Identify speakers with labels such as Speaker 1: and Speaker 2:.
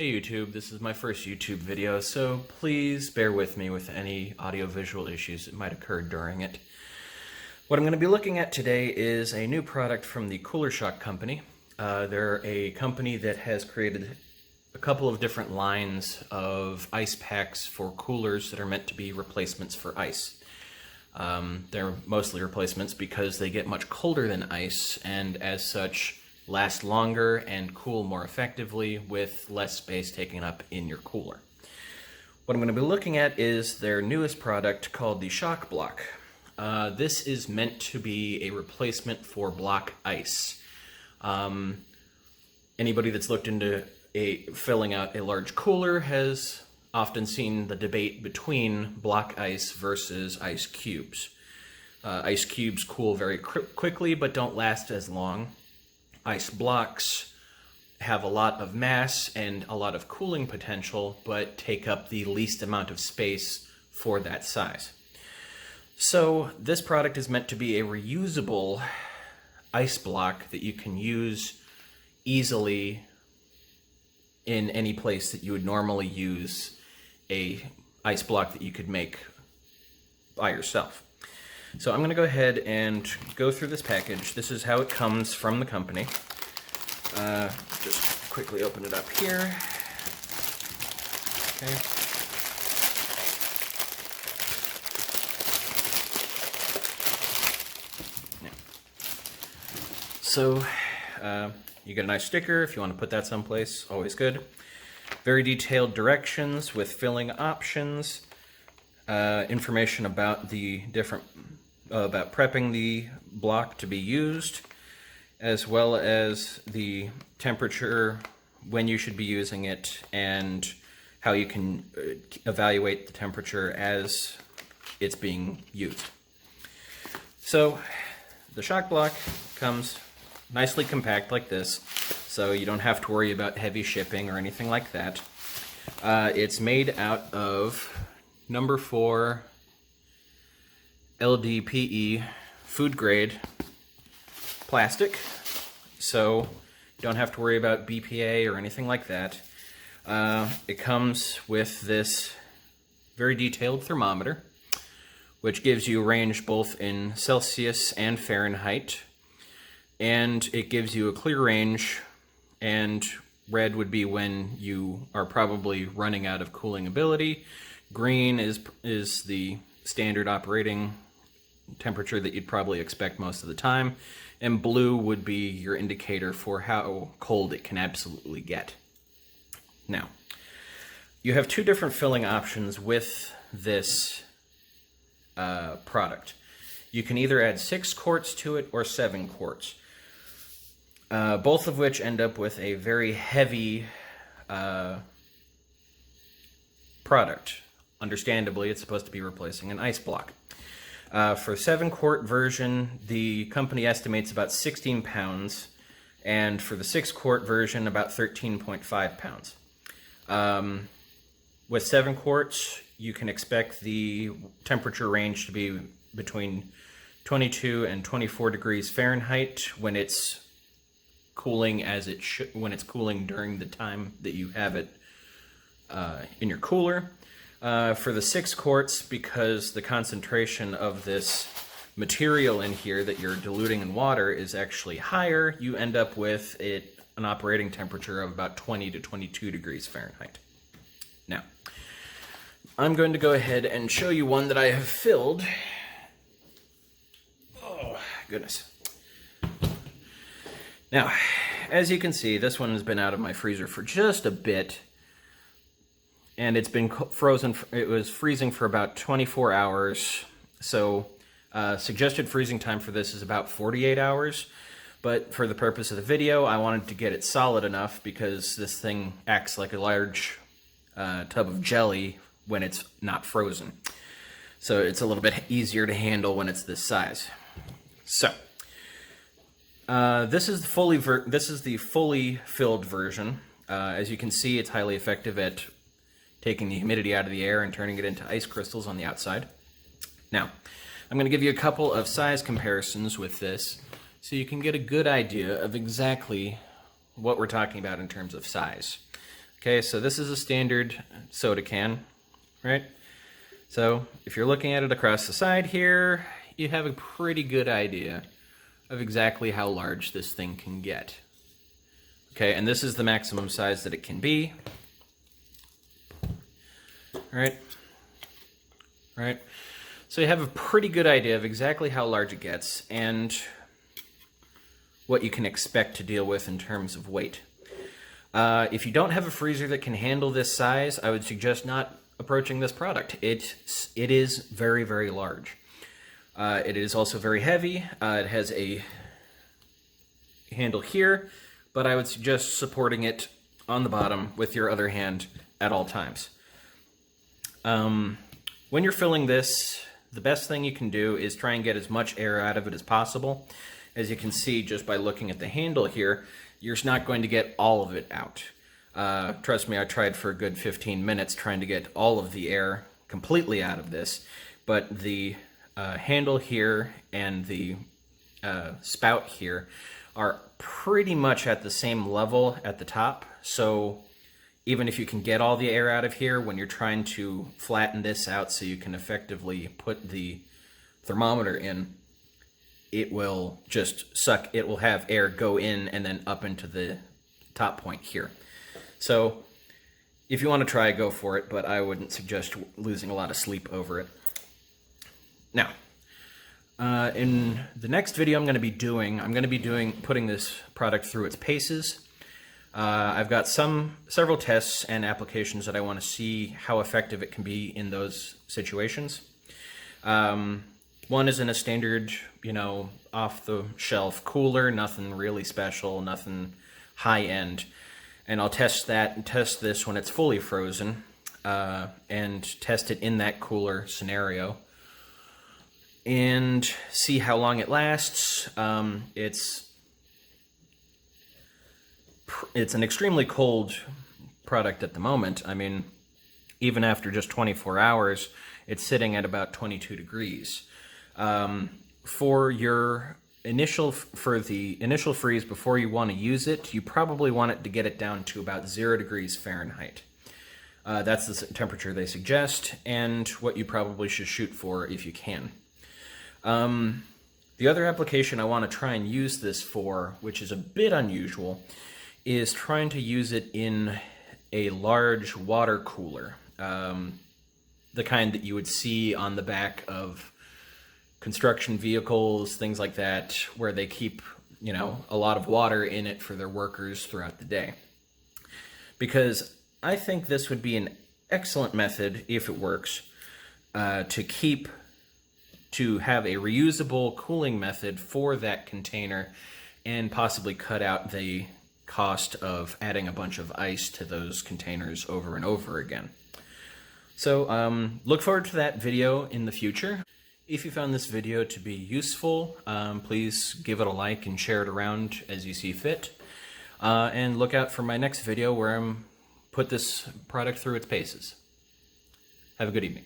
Speaker 1: Hey YouTube, this is my first YouTube video, so please bear with me with any audio-visual issues that might occur during it. What I'm going to be looking at today is a new product from the Cooler Shock company. They're a company that has created a couple of different lines of ice packs for coolers that are meant to be replacements for ice. They're mostly replacements because they get much colder than ice, and as such last longer and cool more effectively with less space taken up in your cooler. What I'm going to be looking at is their newest product called the Shock Block. This is meant to be a replacement for block ice. Anybody that's looked into filling out a large cooler has often seen the debate between block ice versus ice cubes. Ice cubes cool very quickly but don't last as long. Ice blocks have a lot of mass and a lot of cooling potential, but take up the least amount of space for that size. So this product is meant to be a reusable ice block that you can use easily in any place that you would normally use a ice block that you could make by yourself. So I'm going to go ahead and go through this package. This is how it comes from the company. Just quickly open it up here. Okay. So you get a nice sticker if you want to put that someplace, always good. Very detailed directions with filling options. Information about the different about prepping the block to be used, as well as the temperature, when you should be using it, and how you can evaluate the temperature as it's being used. So the Shock Block comes nicely compact like this, so you don't have to worry about heavy shipping or anything like that. It's made out of number 4 LDPE food grade plastic, so you don't have to worry about BPA or anything like that. It comes with this very detailed thermometer, which gives you a range both in Celsius and Fahrenheit, and it gives you a clear range, and red would be when you are probably running out of cooling ability. Green is the standard operating temperature that you'd probably expect most of the time, and blue would be your indicator for how cold it can absolutely get. Now, you have two different filling options with this product. You can either add 6 quarts to it or 7 quarts, both of which end up with a very heavy product. Understandably, it's supposed to be replacing an ice block. For 7-quart version, the company estimates about 16 pounds, and for the 6-quart version, about 13.5 pounds. With 7 quarts, you can expect the temperature range to be between 22 and 24 degrees Fahrenheit when it's cooling when it's cooling during the time that you have it in your cooler. For the 6 quarts, because the concentration of this material in here that you're diluting in water is actually higher, you end up with an operating temperature of about 20 to 22 degrees Fahrenheit. Now, I'm going to go ahead and show you one that I have filled. Oh, goodness. Now, as you can see, this one has been out of my freezer for just a bit, and it's been frozen. It was freezing for about 24 hours, so suggested freezing time for this is about 48 hours, but for the purpose of the video, I wanted to get it solid enough because this thing acts like a large tub of jelly when it's not frozen. So it's a little bit easier to handle when it's this size. So this is the fully filled version. As you can see, it's highly effective at taking the humidity out of the air and turning it into ice crystals on the outside. Now, I'm going to give you a couple of size comparisons with this so you can get a good idea of exactly what we're talking about in terms of size. Okay, so this is a standard soda can, right? So if you're looking at it across the side here, you have a pretty good idea of exactly how large this thing can get. Okay, and this is the maximum size that it can be. All right. So you have a pretty good idea of exactly how large it gets and what you can expect to deal with in terms of weight. If you don't have a freezer that can handle this size, I would suggest not approaching this product. It is very, very large. It is also very heavy. It has a handle here, but I would suggest supporting it on the bottom with your other hand at all times. When you're filling this, the best thing you can do is try and get as much air out of it as possible. As you can see just by looking at the handle here, you're not going to get all of it out. Trust me, I tried for a good 15 minutes trying to get all of the air completely out of this, but the handle here and the spout here are pretty much at the same level at the top, so even if you can get all the air out of here, when you're trying to flatten this out so you can effectively put the thermometer in, it will just suck. It will have air go in and then up into the top point here. So if you want to try, go for it, but I wouldn't suggest losing a lot of sleep over it. Now, in the next video I'm going to be putting this product through its paces. I've got several tests and applications that I want to see how effective it can be in those situations. One is in a standard, off-the-shelf cooler, nothing really special, nothing high-end. And I'll test this when it's fully frozen, and test it in that cooler scenario, and see how long it lasts. It's an extremely cold product at the moment. I mean, even after just 24 hours, it's sitting at about 22 degrees. For the initial freeze before you want to use it, you probably want it to get it down to about 0 degrees Fahrenheit. That's the temperature they suggest, and what you probably should shoot for if you can. The other application I want to try and use this for, which is a bit unusual, is trying to use it in a large water cooler, the kind that you would see on the back of construction vehicles, things like that, where they keep, a lot of water in it for their workers throughout the day. Because I think this would be an excellent method, if it works, to have a reusable cooling method for that container and possibly cut out the cost of adding a bunch of ice to those containers over and over again. So look forward to that video in the future. If you found this video to be useful, please give it a like and share it around as you see fit. And look out for my next video where I'm put this product through its paces. Have a good evening.